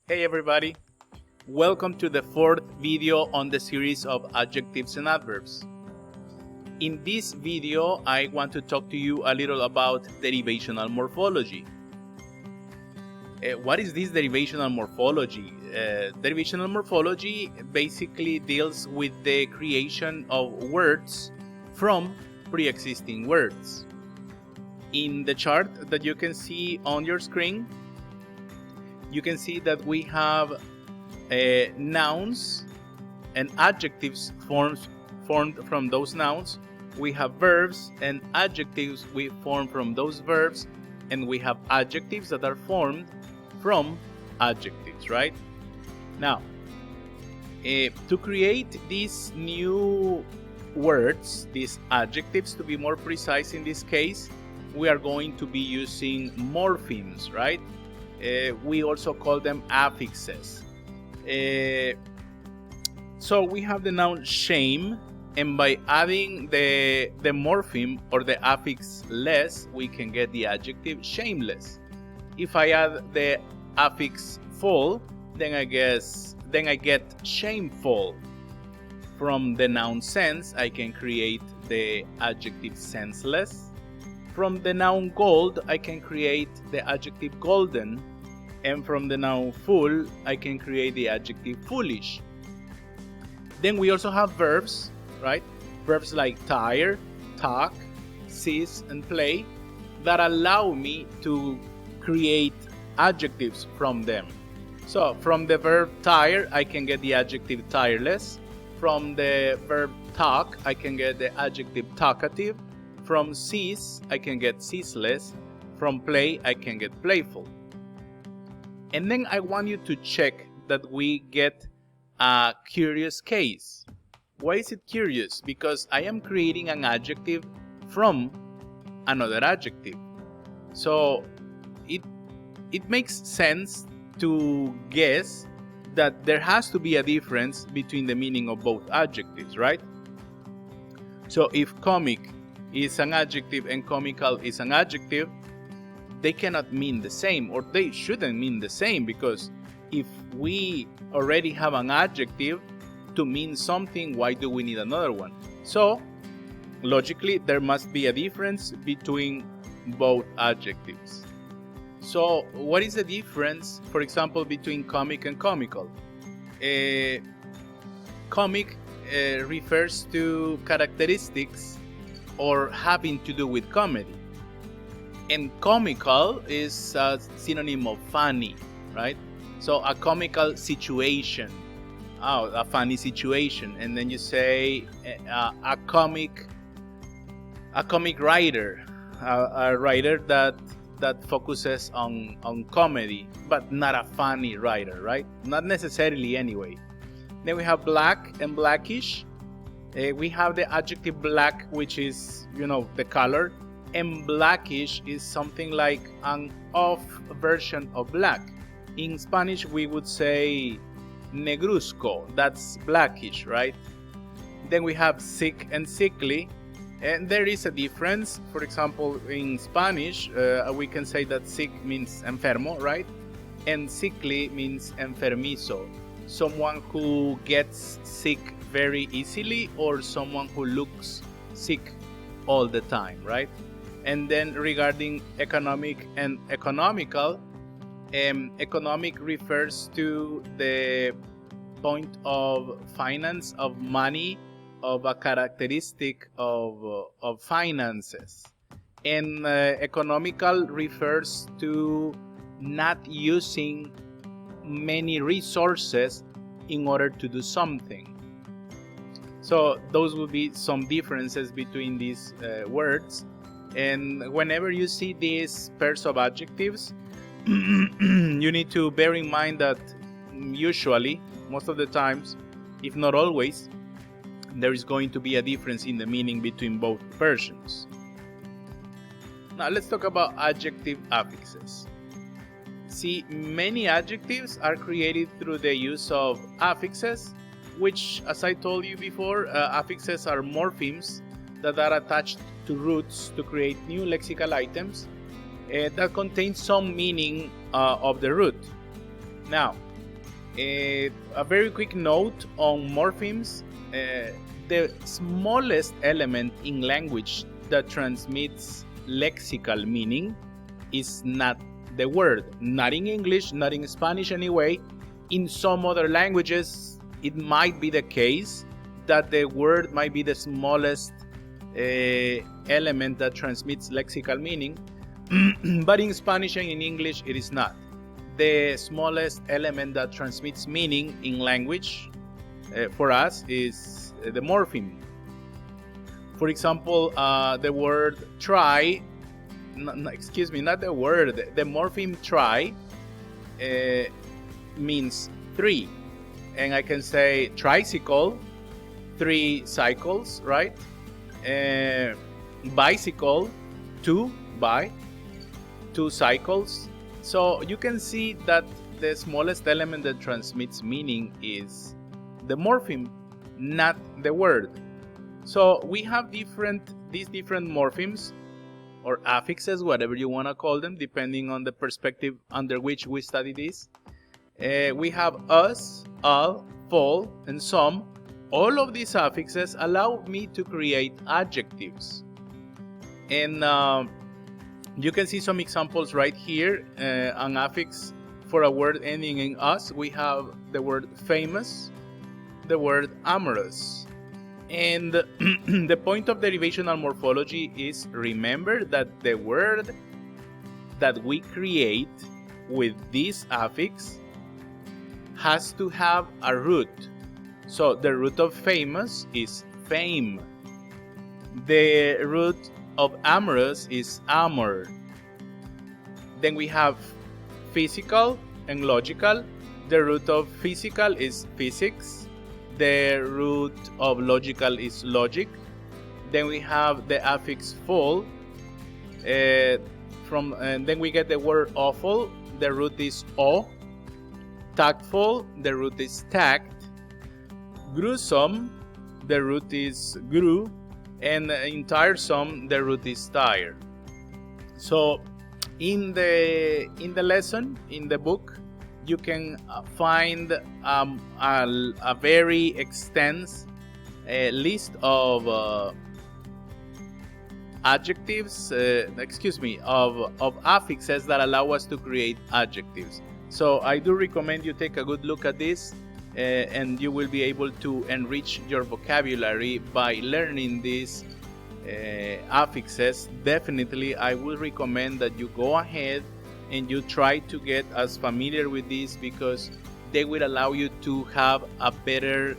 Hey everybody, welcome to the fourth video on the series of adjectives and adverbs. In this video, I want to talk to you a little about derivational morphology. What is this derivational morphology? Derivational morphology basically deals with the creation of words from pre-existing words. In the chart that you can see on your screen, you can see that we have nouns and adjectives formed from those nouns. We have verbs and adjectives we form from those verbs, and we have adjectives that are formed from adjectives, right? Now, to create these new words, these adjectives, to be more precise in this case, we are going to be using morphemes, right? We also call them affixes. So we have the noun shame, and by adding the morpheme or the affix less, we can get the adjective shameless. If I add the affix full, then I get shameful. From the noun sense, I can create the adjective senseless. From the noun gold, I can create the adjective golden, and from the noun fool, I can create the adjective foolish. Then we also have verbs, right? Verbs like tire, talk, cease, and play that allow me to create adjectives from them. So from the verb tire, I can get the adjective tireless. From the verb talk, I can get the adjective talkative. From cease, I can get ceaseless. From play, I can get playful. And then I want you to check that we get a curious case. Why is it curious? Because I am creating an adjective from another adjective. So it makes sense to guess that there has to be a difference between the meaning of both adjectives, right? So if comic is an adjective and comical is an adjective, they cannot mean the same, or they shouldn't mean the same, because if we already have an adjective to mean something, why do we need another one? So logically there must be a difference between both adjectives. So what is the difference, for example, between comic and comical? Comic refers to characteristics or having to do with comedy, and comical is a synonym of funny, right? So a comical situation, a funny situation, and then you say a comic writer, a writer that focuses on comedy, but not a funny writer, right? Not necessarily anyway. Then we have black and blackish. We have the adjective black, which is, the color, and blackish is something like an off version of black. In Spanish, we would say negruzco, that's blackish, right? Then we have sick and sickly, and there is a difference. For example, in Spanish, we can say that sick means enfermo, right? And sickly means enfermizo, someone who gets sick very easily, or someone who looks sick all the time, right? And then regarding economic and economical, economic refers to the point of finance, of money, of a characteristic of finances. And economical refers to not using many resources in order to do something. So those will be some differences between these words. And whenever you see these pairs of adjectives, you need to bear in mind that usually, most of the times, if not always, there is going to be a difference in the meaning between both versions. Now let's talk about adjective affixes. See, many adjectives are created through the use of affixes, which, as I told you before, affixes are morphemes that are attached to roots to create new lexical items that contain some meaning of the root. Now, A very quick note on morphemes. The smallest element in language that transmits lexical meaning is not the word. Not in English, not in Spanish anyway. In some other languages, it might be the case that the word might be the smallest element that transmits lexical meaning. But in Spanish and in English, it is not. The smallest element that transmits meaning in language for us is the morpheme. For example, the word try, excuse me, not the word, the morpheme try means 3. And I can say tricycle, 3 cycles, right? Bicycle, 2 by, 2 cycles. So you can see that the smallest element that transmits meaning is the morpheme, not the word. So we have these different morphemes or affixes, whatever you want to call them, depending on the perspective under which we study this. We have us, all, full, and some. All of these affixes allow me to create adjectives. And you can see some examples right here. An affix for a word ending in us, we have the word famous, the word amorous. And the point of derivational morphology is, remember that the word that we create with this affix has to have a root. So the root of famous is fame. The root of amorous is amor. Then we have physical and logical. The root of physical is physics. The root of logical is logic. Then we have the affix full. And then we get the word awful. The root is awe. Tactful. The root is tact. Gruesome. The root is gru. And in tiresome, the root is tire. So in the lesson, in the book, you can find a very extensive list of adjectives, of affixes that allow us to create adjectives. So I do recommend you take a good look at this, and you will be able to enrich your vocabulary by learning these affixes. Definitely, I would recommend that you go ahead and you try to get as familiar with these, because they will allow you to have a better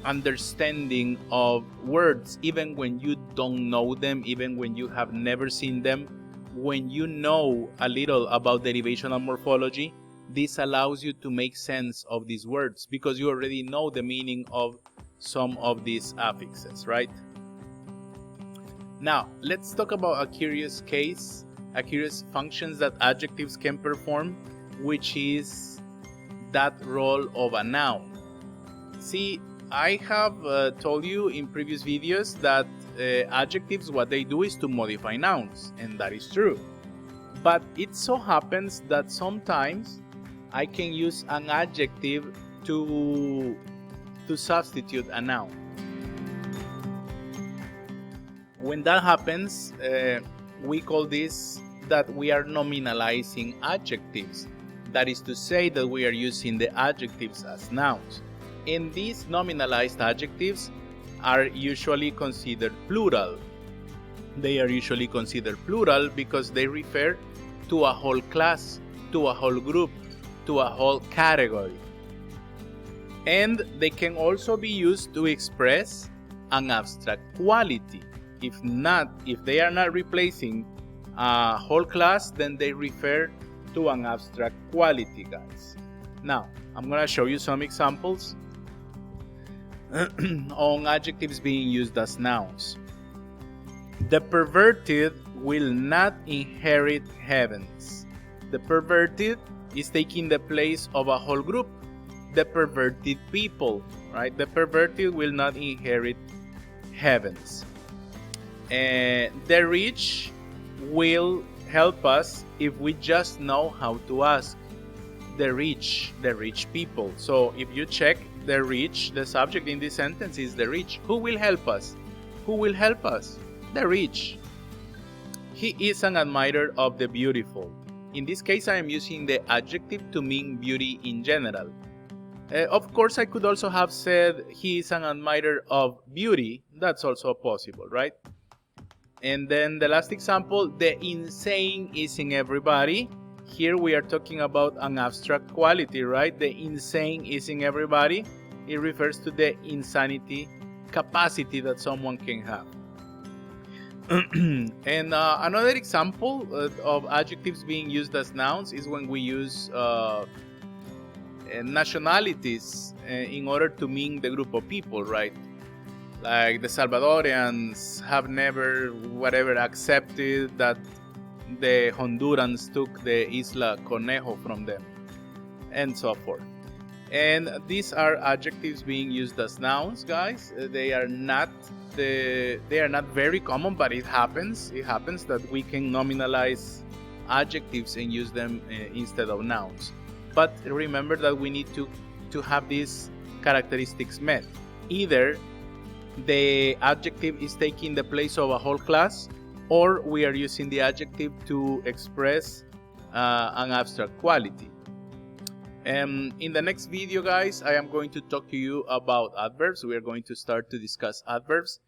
understanding of words, even when you don't know them, even when you have never seen them. When you know a little about derivational morphology, this allows you to make sense of these words, because you already know the meaning of some of these affixes, right? Now, let's talk about a curious case, a curious functions that adjectives can perform, which is that role of a noun. See, I have told you in previous videos that adjectives, what they do is to modify nouns, and that is true. But it so happens that sometimes I can use an adjective to substitute a noun. When that happens, we call this that we are nominalizing adjectives. That is to say that we are using the adjectives as nouns. And these nominalized adjectives are usually considered plural. They are usually considered plural because they refer to a whole class, to a whole group, to a whole category. And they can also be used to express an abstract quality. If they are not replacing a whole class, then they refer to an abstract quality, guys. Now, I'm going to show you some examples on adjectives being used as nouns. The perverted will not inherit heavens. The perverted is taking the place of a whole group. The perverted people, right? The perverted will not inherit heavens. The rich will help us if we just know how to ask. the rich people. So if you check the rich, the subject in this sentence is the rich. Who will help us? Who will help us? The rich. He is an admirer of the beautiful. In this case, I am using the adjective to mean beauty in general. Of course, I could also have said he is an admirer of beauty. That's also possible, right? And then the last example, the insane is in everybody. Here we are talking about an abstract quality, right? The insane is in everybody. It refers to the insanity capacity that someone can have. And another example of adjectives being used as nouns is when we use nationalities in order to mean the group of people, right? Like the Salvadorians have never accepted that the Hondurans took the Isla Conejo from them, and so forth. And these are adjectives being used as nouns, guys. They are not very common, but it happens. It happens that we can nominalize adjectives and use them instead of nouns. But remember that we need to have these characteristics met. Either the adjective is taking the place of a whole class, or we are using the adjective to express an abstract quality. In the next video, guys, I am going to talk to you about adverbs. We are going to start to discuss adverbs.